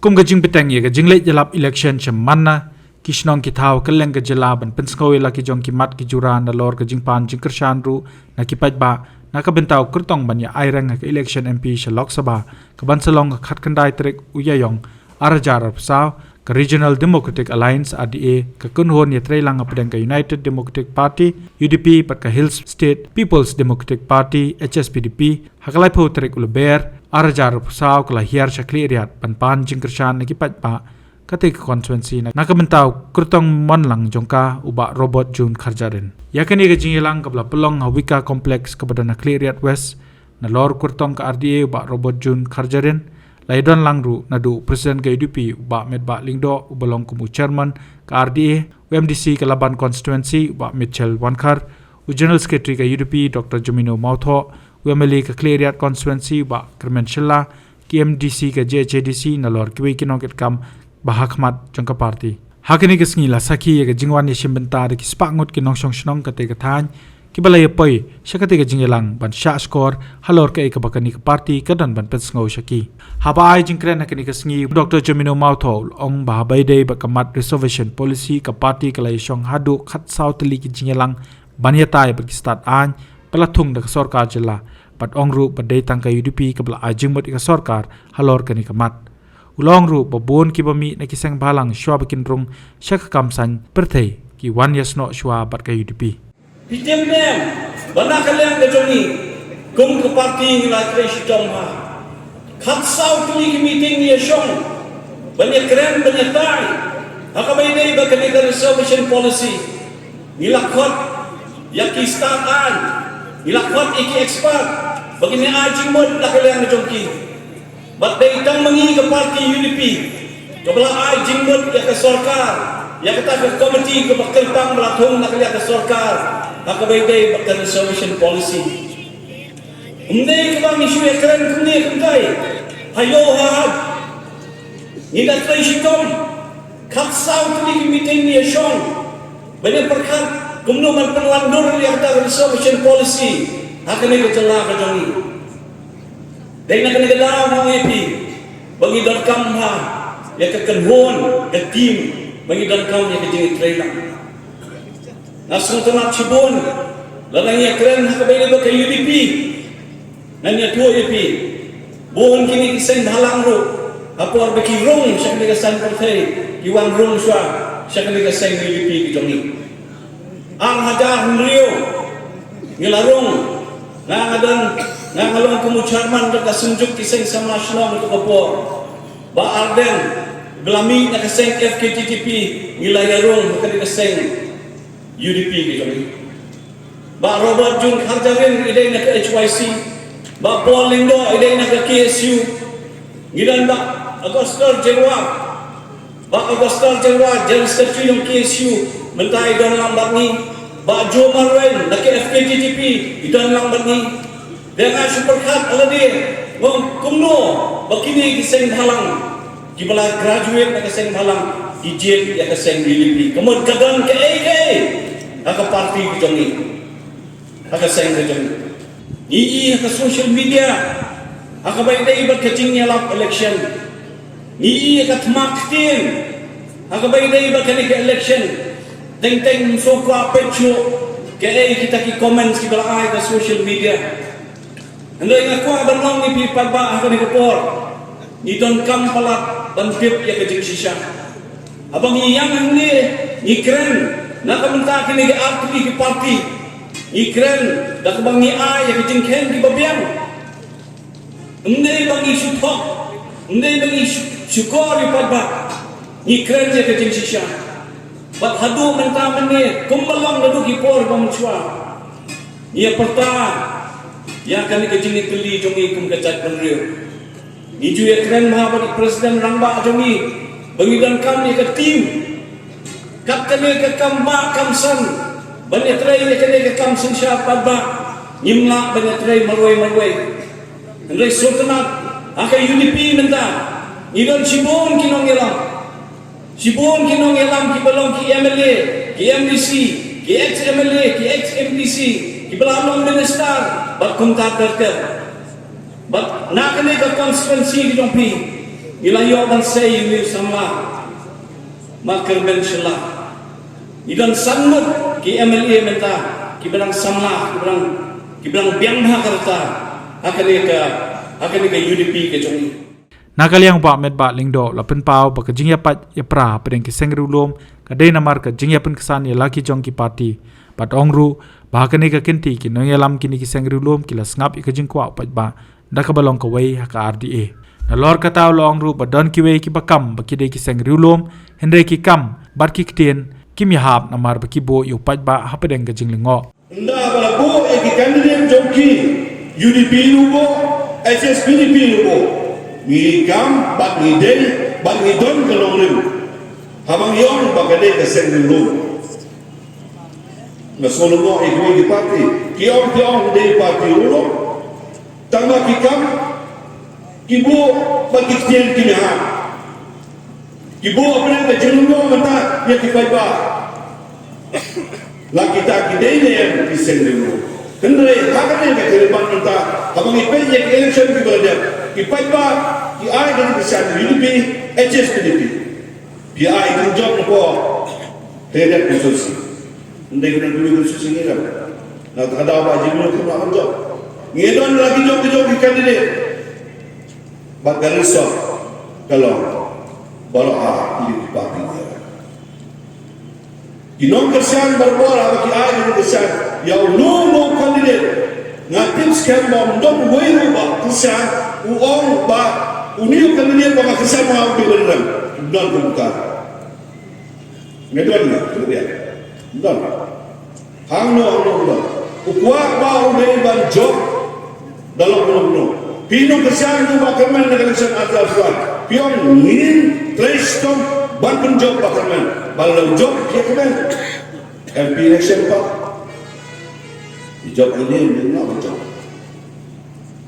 kum gajing petang ye gajing late jalap election chamanna kishnong ki thau kaleng ga jalaban penskoi la ki jong ki mat ki juran da lor gajing pan jing kershan ru na ki paj ba na ka bentau kurtong ban ya airang ka election MP sha Lok Sabha ka ban salong ka khat kandai trek uyayong arajar saw ka Regional Democratic Alliance RDA ka kunhon ye trailang apdeng ka United Democratic Party UDP pat ka Hills State People's Democratic Party HSPDP hakalai pho trek ulber arajar saw kala hiar shakli riat pan jingkershan ki pat pa kate constituency na nakabentau kurtong monlang jongka uba robot jun kharjarin yakani ga jingilang kabla pelong hawika complex kepada na riat west na lor kurtong ka RDA uba robot jun kharjarin laidon langru nadu presiden ke UDP uba medba lingdo ubalong kumu chairman ka RDA UMDC ke Laban constituency uba Mitchell Wankar General Secretary ke UDP Dr. Jomino Mautho UMLA ke Riat constituency uba Kermen Shilla KMDC ke JHDC na lor kiwi kinongket kam bahakmat jangka parti hakini ke sngi la sakhi ye ke jingwan ye shimbenta de ki spangot ki nongsong shnong kate ka than ki balai poi shakate ke jingelang ban sha score halor ke ka bakani ka parti kadan ban pet sngo shaki haba ai jingkren hakini ke sngi Dr. Jomino Mautho ong bahabai de bakamat reservation policy ka parti ka lai shong hadu khat sautli ki jingelang banyatai bagi start an pelatung de sarkar jela pat ongru badai tangka UDP kabla ajingmut ka sarkar halor kani kamat ulong ru babon ki bami na kisang balang shwa bakin rung shak kamsan perthei ki 1 years no shwa bat ka UDP pitem dem bana kaleng de joni kum ke parti ni la kresh tomha khat sau kli meeting ni shong banya kren banya tai hakabai dei ba kani ka reservation policy ni la khot yaki start an ilakot iki expert begini ajing mod dah kalian jongki bat dai tang mengi ke parti UDP kebala ajing mod ya ke sarkar ya kata ke komiti ke bakal melatung nak kalian ke sarkar nak baidai bakal reservation policy umdai ke bang isu ekran kumni kumdai hayo hab ni dah trai shikom khat sau tu meeting ni shong bani perkat Kemudian penwandur yang ada reservation policy akan dikejelah ke joni. Dan akan dikejelah mengapi bagi dalkam ha yang kekenhon ke tim bagi dalkam yang kejengit trailer. Nasung tenat cibun lalang yang keren kabeli ke UDP dan yang tua UDP bukan kini kisah halang ru apa bagi rong syakli kesan partai iwan rong swa syakli kesan UDP ke joni. Ang hajar Rio ngilarong nangadan nangalong kumucharman daga sunjuk kiseng sama nasional untuk kapor ba arden gelami na kiseng FKTTP ngilayarong makadi kiseng UDP gitu ba Robert Jun Kharjarin iday na HYC ba Paul Lindo iday na KSU ngidan ba Agustal Jerwa General Secretary ng KSU mentai dan lambat ni ba Jo Marwen nak FKTTP idan lambat ni dengan superkat ala dia ngom kumno bakini kiseng halang kibala graduate nak kiseng halang ijin ya kiseng UDP kemun kadan ke AK ka parti bijoni ka seng bijoni ii ka social media ka baidai ibat kacing nyalap election ii ka tmaktin ka baidai ibat kani ke election teng sokwa pecho kaya kita ki comments ki balai ke social media andai ngaku abanong ni pipaba ako ni kapor ni don kam palat dan pip ya ke jiksisha abang yang ni kren na kamenta kini ke arti ki parti ni kren dak bang ni ai ya ke jingken ki babiang andai bang isu thok andai bang isu syukur pipaba ni kren ya ke jiksisha bat hadu mentamen ni kumbalang nadu kipor bangchwa ia perta yang kami kejini keli jongi kum kecat penriu ni ju ekran mahabadi presiden rangba jongi bangidan kami ke tim kat kami ke kamba kamsan banyak trai ni kami ke kamsan siapa ba nyimla banyak trai marwai andai sultanat akai UDP menta idon sibon kinong ilang Sibun kinong elam ki balong ki MLA, ki MDC, ki ex-MLA, ki ex-MDC, ki belalong minister, bat kumtatar ke. Bat nakani ka constituency ki jong pi. Ilayo dan say ni sama makar ben shelah. Idan sanmut ki MLA menta ki berang sama ki berang biang makarta akan ika UDP ke jongi. Nakaliang ba met ba lingdo lapen pau ba kajing ya pat ya pra pedeng ki sengru lom kadai namar ka jing ya pen kesan ya laki jong ki parti pat ongru ba ka ne ka kenti ki no ya lam kini ki sengru lom ki las ngap ka jing kwa pat ba da ka balong ka wei ha ka RDA na lor ka taw lo ongru ba don ki wei ki ba kam ba ki de ki sengru lom hendre ki kam bar ki kten kim ya hab namar ba ki bo yu pat ba ha pedeng ka jing lingo Nda bala bo e ki candidate jongki UDP lubo SSPDP lubo ni kam bat ni den bat ni don ke longrim habang yon bagade ke sengrim lu na solo mo e ko di parti ki on de parti ulo tama ki kam ki bo bat ki tien ki ha ki bo apne ke jenglo mata ye ki pai ba la kita ki de ne ki sengrim lu kendre hakane ke terban mata habang ipe ye election ki bala ki pai ba ki ai dengan kesan UDP HSPDP ki ai dengan job po tidak konsulsi ndai dengan dulu konsulsi ni lah nak ada apa jimu tu nak job ngedon lagi job ki candidate bagariso kalau bala ini parti ki non kesan berbora bagi ai dengan kesan ya no candidate ngatim scam bom dom wei ba kesan uang ba uniu kandidat baka kesan mau dibeneran don buka ngedon na kemudian don hangno don ukwa ba udai ban job dalam no pino kesan tu ba kemen na election ada suat pion ngin trestom ban job ba kemen balau job dia kemen MP election pa job ini na job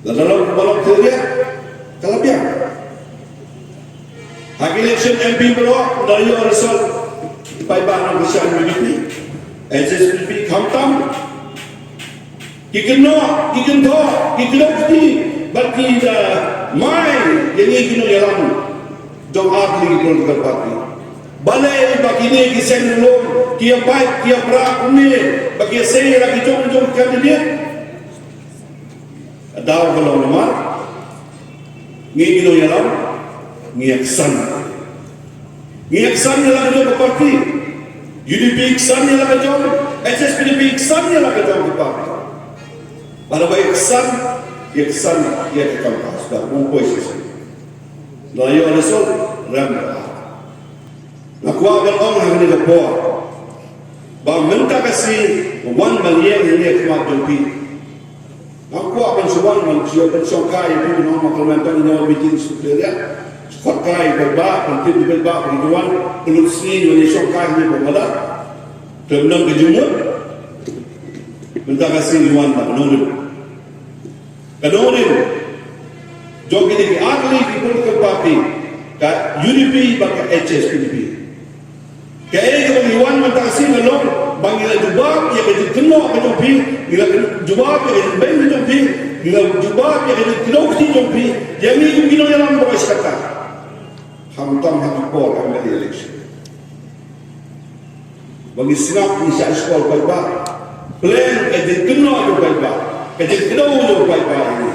dalam balok dia kalau biar hak election MP bro dari result pai bang kesan UDP SSPDP khamtam ikno di bagi da mai yang ikno yalam dong arti ikno ke parti balai bagi ni kisen lo kia baik kia pra kuni bagi saya lagi jom kandidat daw kalau nomor ngino yalam ngiyaksan yalam ke parti UDP iksan yalam ke jom SSPDP iksan yalam ke jom ke parti pada baik iksan ya ke kampas dah bumpoi sisi layo result ram lakwa gal ong hang ni ko ba minta kasi 1 million ni kemak jompi aku akan sebuah manusia bersokai itu nama maklumatkan nyawa bikin supaya sokai berba penting berba penjuan pelut sini ni sokai ni bermula terbenam kejumut minta kasih luan tak menurut jom kita di ahli di politik parti ka UDP baka HSPDP kaya kita luan minta kasih melong bangila jubab ya kejut kenok kejut pi bila jubab ya kejut beng kejut pi bila jubab ya kejut kenok kejut pi yang ini kino yalam bawa sekata hamtam hakipol kami di election bagi sinap isya sekolah baik-baik plan kejut kenok juga baik-baik kejut kenok juga baik-baik ini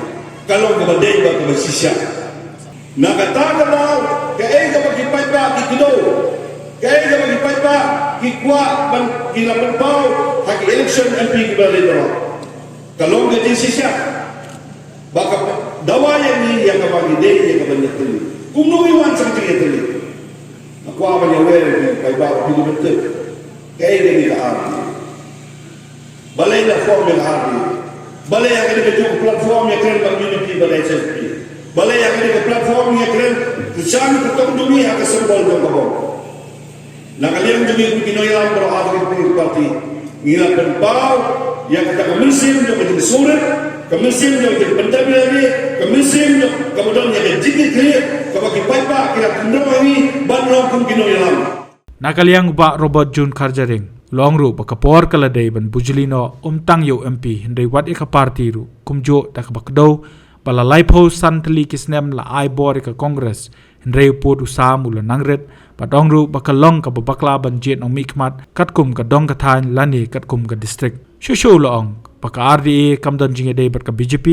kalau kebadai baka bersisya nak kata kalau kaya bagi baik-baik di kenok kaya bagi baik-baik kikuat dan kilapan bau hak election MP kembali dorong kalau gaji sisa baka dawa yang ini yang kabagi day yang kabanya teli kumno iwan sakit yang teli aku apa yang aware baik-baik hidup betul kaya gini ke arti balai dah form yang arti balai yang ada ke platform yang keren bagi unity balai SSP balai yang ada ke platform yang keren kesan ketemu dunia ke sembol dan kabau nak kalian juga kino yalam berada di parti ngila penpau yang kita kemesim yang menjadi surat kemesim yang menjadi pentabil lagi kemesim yang kemudian yang jikir kiri kebagi paipa kira kendor ini banlong pun kino yalam nakaliang ba Robert Jun Karjaring longru ba kapor kaladai ban bujulino tang yo MP hindai wat eka parti ru kumjo tak bakdo Pala laipo san tali kisnem la ai bori ka kongres henreu pod usam ula nangret padongru bakalong ka babakla ban jet ong mikmat katkum ka dong ka thain lani katkum ka district shushu loong paka RDA kamdan jinge dei bat ka BJP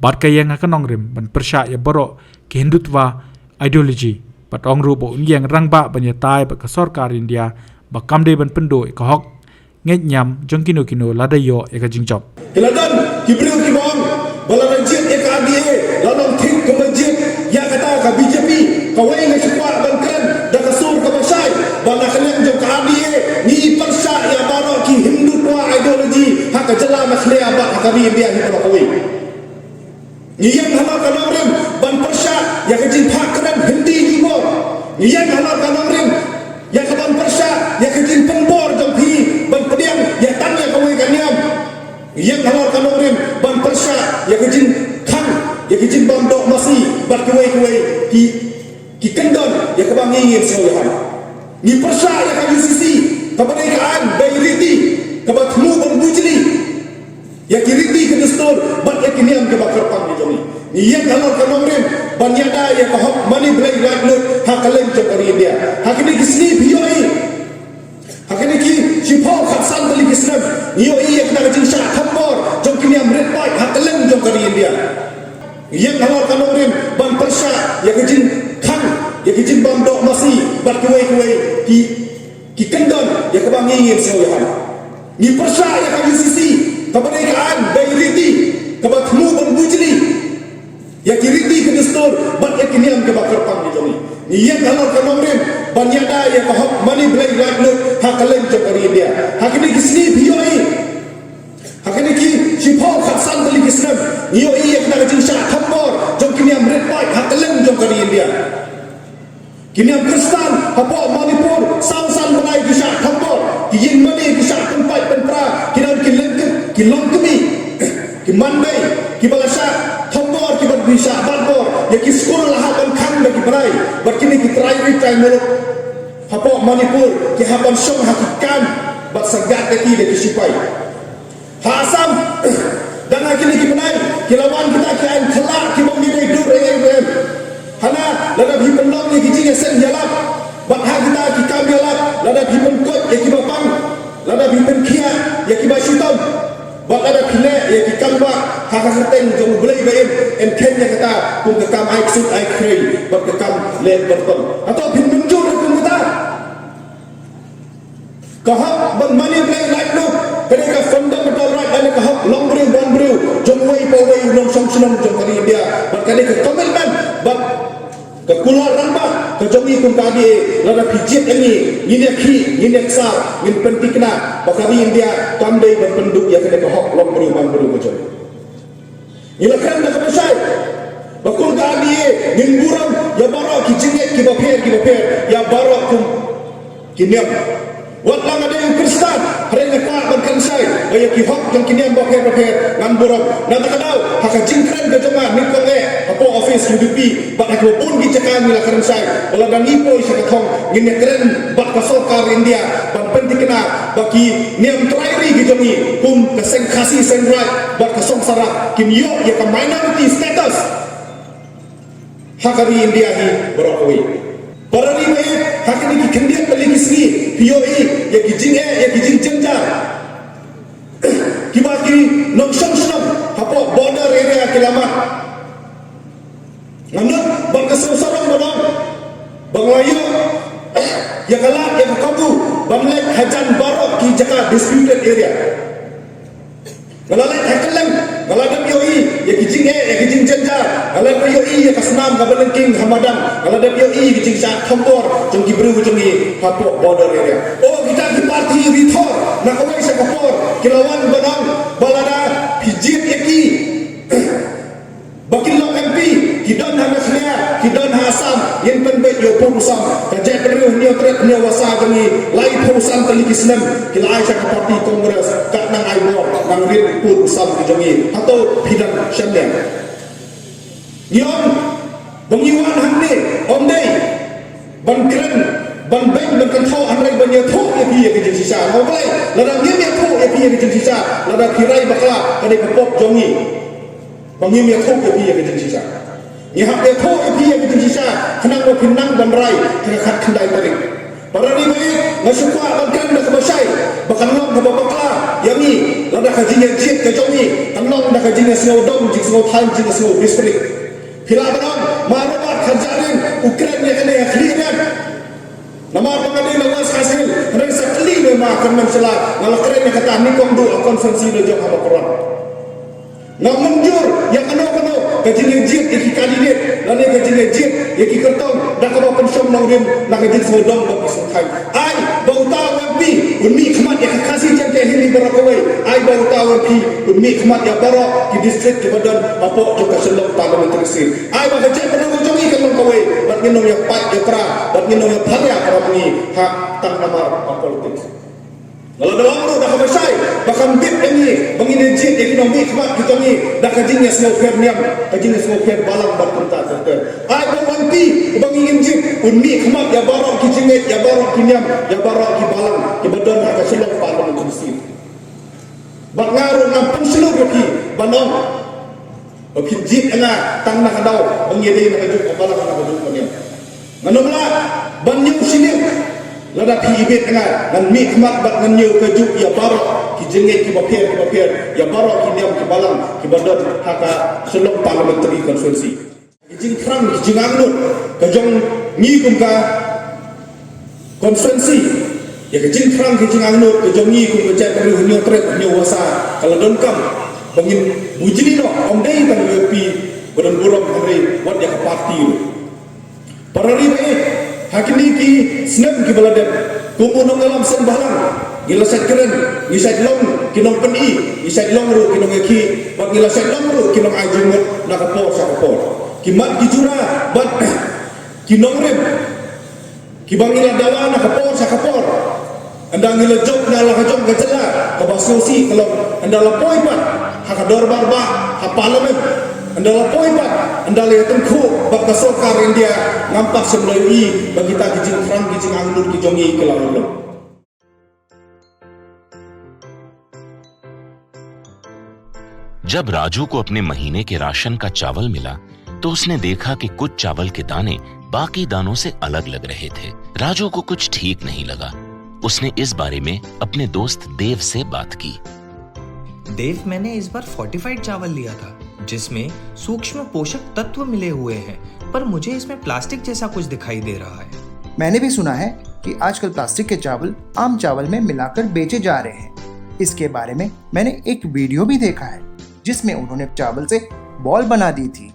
bat ka yang ka nongrim ban persya ya borok ki hindutwa ideology padongru bo ungyang rangba ban ya tai ba ka sarkar India ba kamde ban pendo ka hok nget nyam jongkino kino ladayo ya ka jingjop Keladan kibriu kibong baladan jet ya ka RDA lalong tik ke masjid ya kata ka BJP kawai ngai cepat ban keren dah kasur ka basai bala kalian jom ka RDA ni persya ya barok ki hindutwa ideology hak jela makhlia ba kami biar ni kawai ni yang halal ka namrim ban persya ya ka jin hak keren hindi jibo ni yang halal ka namrim ya ka ban persya ya ka jin pembor jom phi ban pediang ya tanya kawai ka niam yang halal ka namrim ban persya ya ka jin khang ya ka jin ban dok masi bat kawai ki kendon ya ka bang ingin selahan ni persya ya ka UCC kemerdekaan bayriti ka batmu ban bujli ya kiriti ke dastur bat ya kiniam ke bakar pang ni ni yang halal ka namrim ban yada ya ka hok money blade right look hakalan jokari dia hakini kisni biyoi hakini ki sipau khatsan tali kisnam yoi ya kana jin sha thampor jom kiniam red bike hakalan jokari dia yang halal ka namrim ban persya ya ka jin khang ya ka jin bam dok masi bat kuai ki kendon ya ka bang ingin selahan ni persya ya ka UCC kemerdekaan bayriti ka batmu ban bujli ya kiriti ke dastur bat ya kiniam ke bakar pang ni yang halal ka namrim ban yada ya ka hok money blade right look hakalan jokari dia hakini kisni biyoi hakini ki sipau khatsan tali kisnam yoi ya kana jin sha thampor jom kiniam red bike hakalan jokari dia kiniam Kristan hapo Manipur san banai ki sha thampor ki yin mani ki sha tempat pentra kinam ki longkemi ki mandai ki balasha thampor ki bisa badbor ya ki sekolah lah ban khang bagi berai berkini ki try muluk hapo Manipur ki haban syong hakikan bat sagat ki de ki sipai hasam dan kini ki benai ki lawan kita ki an kelak ki memilih dur em hana lada bi pendong ni ki jinga sen jalap bat ha kita ki kamyalap lada bi penkot ya ki bapang lada bi penkia ya ki basutam bat lada kile ya ki kamba ha ka teng jong belai baim en kenya kata pun ke kam ai sut ai krei bat ke kam len bertong atau bin menjur pun kata kahap ban mani blai like no kedeka fundamental right dan kahap long brew ban brew jong wei po wei long song sunam jong kali dia bat kedeka commitment bat ke kula ramba ke jongi kum kadi lada pijit ini ini ki ini sa min pentikna bakari India kamdei ban penduk ya kedeka hok long brew ban brew ke jong ila kan da kapasai bakul kadi min buram ya barok ki jinget ki baper ya barok kum kiniam Watlang ada yang Kristen, hari ini kuat berkansai, ayat kihok yang kini yang baper ngan borok, nanti kadau hak jingkran ke jemaah nikole, apa office UDP, bak aku pun dicekan mila kansai, kalau dan ipo isa katong, ngin keren bak kasokar India, bak penting kena bagi niam terairi gijongi, kum keseng kasih sengrai, bak kasong sarak, kim yo ya ke minority status, hak hari India hi berokoi. Para ni mai hakini ki kendian balik isni POE ya ki jing ya ki jing jenjar ki baki nong song snap hapo border area kilama nganut bang kesarang bodong bang wayu ya kalak ya kabu bang lek hajan barok ki jaka disputed area Galalai hakalang, galadam yoi, ya kijing ya kijing jenjar, galadam yoi ya kasnam kabalengking hamadang, galadam yoi kijing syak thampor, jong kibru jong ni hapok border area. Oh kita di parti rithor, nak kawai syak kapor, kilawan banang, balada pijit yaki, bakil long MP, kidon hamasnya, kidon hasam, yang penbet yo purusam, kajai penuh ni otret ni wasa jong lai purusam tali kisnem, kilai syak parti kongres, kat nang aibor, nang rit purusam kejongi atau bidang syamlian. Nyom bengiwan hamne omdei ban keren ban baik ban kentau anrai ban yathok ya pi ya ke sisa no boleh ladang dia yathok ya pi ya ke sisa ladang kirai bakla kade kepop jongi bangim ya thok ya pi ya ke sisa ya hak ya thok ya pi ya ke sisa khenang wa pinang ban rai ke khat khandai tarik parani mai ngasukwa ban kan da kabasai bakan long ka babakla yami lada kajinya jit ke jongi tanong da kajinya snow dom jik snow than jik snow district phila banam marabat khajarin Ukraine ya ne khliran nama pengadil lawas hasil rasa kli memang akan mencelah kalau keren kata ni kong do konferensi do jok apa Quran nak menjur yang kena kajian jit iki kandidat dan kajian jit iki kertong dak ka pensom nang rim nak kajian sodong bak isai ai bau tahu pi unmi khmat ya kasih jam ke hini barakawai ai bau tahu pi unmi khmat ya barok di distrik ke badan apa jok ka selok parliamentary sir ai ba kajian pada jongi kan kawai bat nginong ya pat ya pra bat nginong ya pharya para ni hak tang nama politik kalau dalam ru dah kabasai bahkan bit ini bangin jit ekonomi khmat kita ni dah kajinya semua perniam kajinya semua per balang berkunta terter ai bang pi bangin jit unmi khmat ya barok ki jinget ya barok ki niam ya barok ki balang ki badan ka selok palang kursi bak ngaru ngam penseluk ki banong opin jit anga tang nak dau bangin nak juk balang nak juk niam manomla banyu sinim lada pi ibet nga nan mi khmat bat nan nyu ka juk ya barok ki jenget ki bapier ya barok ki niam ki balang ki badot haka selok parliamentary conferency ki jing krang ki jingang lut ka jong ni kum ka conferency ya ki jing krang ki jingang lut ka jong ni kum ka chat ru nyu tret nyu wasa kala don kam bangin bujini no om dei tan pi badan burong hari wat ya ka parti parari be hakini ki snap ki baladan kumunong alam sen balang gila set keren gisat long kinong peni gisat long ru kinong ki bag gila set long ru kinong ajungot nakapor sa kapor kimat kijura bat kinong rem kibang ila dawa nakapor sa kapor andang ila jok na la jok gajala kabasosi kalau andala poi pat hakador barba ha parliament andala poi pat andala tengku bak kasokar India nampak sebelah bagi kita kijing krang kijing anglur kijongi kelalolo. जब राजू को अपने महीने के राशन का चावल मिला तो उसने देखा कि कुछ चावल के दाने बाकी दानों से अलग लग रहे थे। राजू को कुछ ठीक नहीं लगा। उसने इस बारे में अपने दोस्त देव से बात की। देव, मैंने इस बार फोर्टिफाइड चावल लिया था जिसमें सूक्ष्म पोषक तत्व मिले हुए हैं, पर मुझे इसमें प्लास्टिक जैसा कुछ दिखाई दे रहा है। मैंने भी सुना है कि आजकल प्लास्टिक के चावल आम चावल में मिलाकर बेचे जा रहे हैं। इसके बारे में मैंने एक वीडियो भी देखा है जिसमें उन्होंने चावल से बॉल बना दी थी।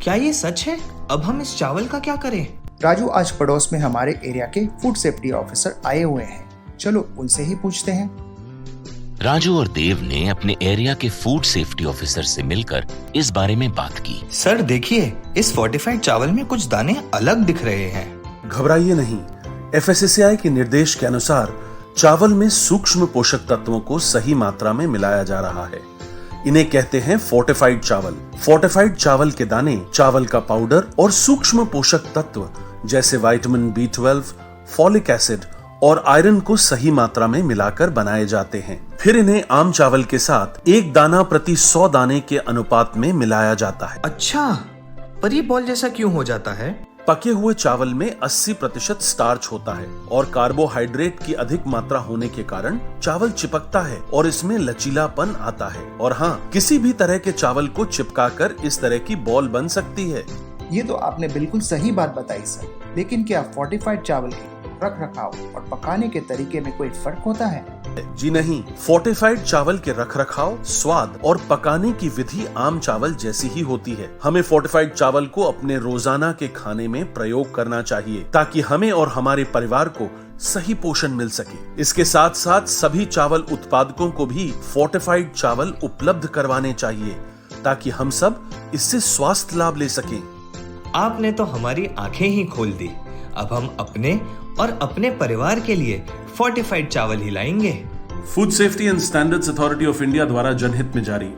क्या ये सच है? अब हम इस चावल का क्या करें? राजू, आज पड़ोस में हमारे एरिया के फूड सेफ्टी ऑफिसर आए हुए हैं, चलो उनसे ही पूछते हैं। राजू और देव ने अपने एरिया के फूड सेफ्टी ऑफिसर से मिलकर इस बारे में बात की। सर देखिए, इस फोर्टिफाइड चावल में कुछ दाने अलग दिख रहे हैं। घबराइए नहीं, FSSAI के निर्देश के अनुसार चावल में सूक्ष्म पोषक तत्वों को सही मात्रा में मिलाया जा रहा है। इन्हें कहते हैं फोर्टिफाइड चावल। फोर्टिफाइड चावल के दाने चावल का पाउडर और सूक्ष्म पोषक तत्व जैसे विटामिन B12, फॉलिक एसिड और आयरन को सही मात्रा में मिलाकर बनाए जाते हैं। फिर इन्हें आम चावल के साथ 1 दाना प्रति 100 दाने के अनुपात में मिलाया जाता है। अच्छा, पर ये बॉल जैसा क्यों हो जाता है? पके हुए चावल में 80% स्टार्च होता है और कार्बोहाइड्रेट की अधिक मात्रा होने के कारण चावल चिपकता है और इसमें लचीलापन आता है। और हाँ, किसी भी तरह के चावल को चिपकाकर इस तरह की बॉल बन सकती है। ये तो आपने बिल्कुल सही बात बताई सर, लेकिन क्या फोर्टिफाइड चावल के रख रखाव और पकाने के तरीके में कोई फर्क होता है? जी नहीं, फोर्टिफाइड चावल के रख रखाव, स्वाद और पकाने की विधि आम चावल जैसी ही होती है। हमें फोर्टिफाइड चावल को अपने रोजाना के खाने में प्रयोग करना चाहिए ताकि हमें और हमारे परिवार को सही पोषण मिल सके। इसके साथ साथ सभी चावल उत्पादकों को भी फोर्टिफाइड चावल उपलब्ध करवाने चाहिए ताकि हम सब इससे स्वास्थ्य लाभ ले सकें। आपने तो हमारी आंखें ही खोल दी। अब हम अपने और अपने परिवार के लिए फोर्टिफाइड चावल ही लाएंगे। Food safety and standards authority of India द्वारा जनहित में जारी।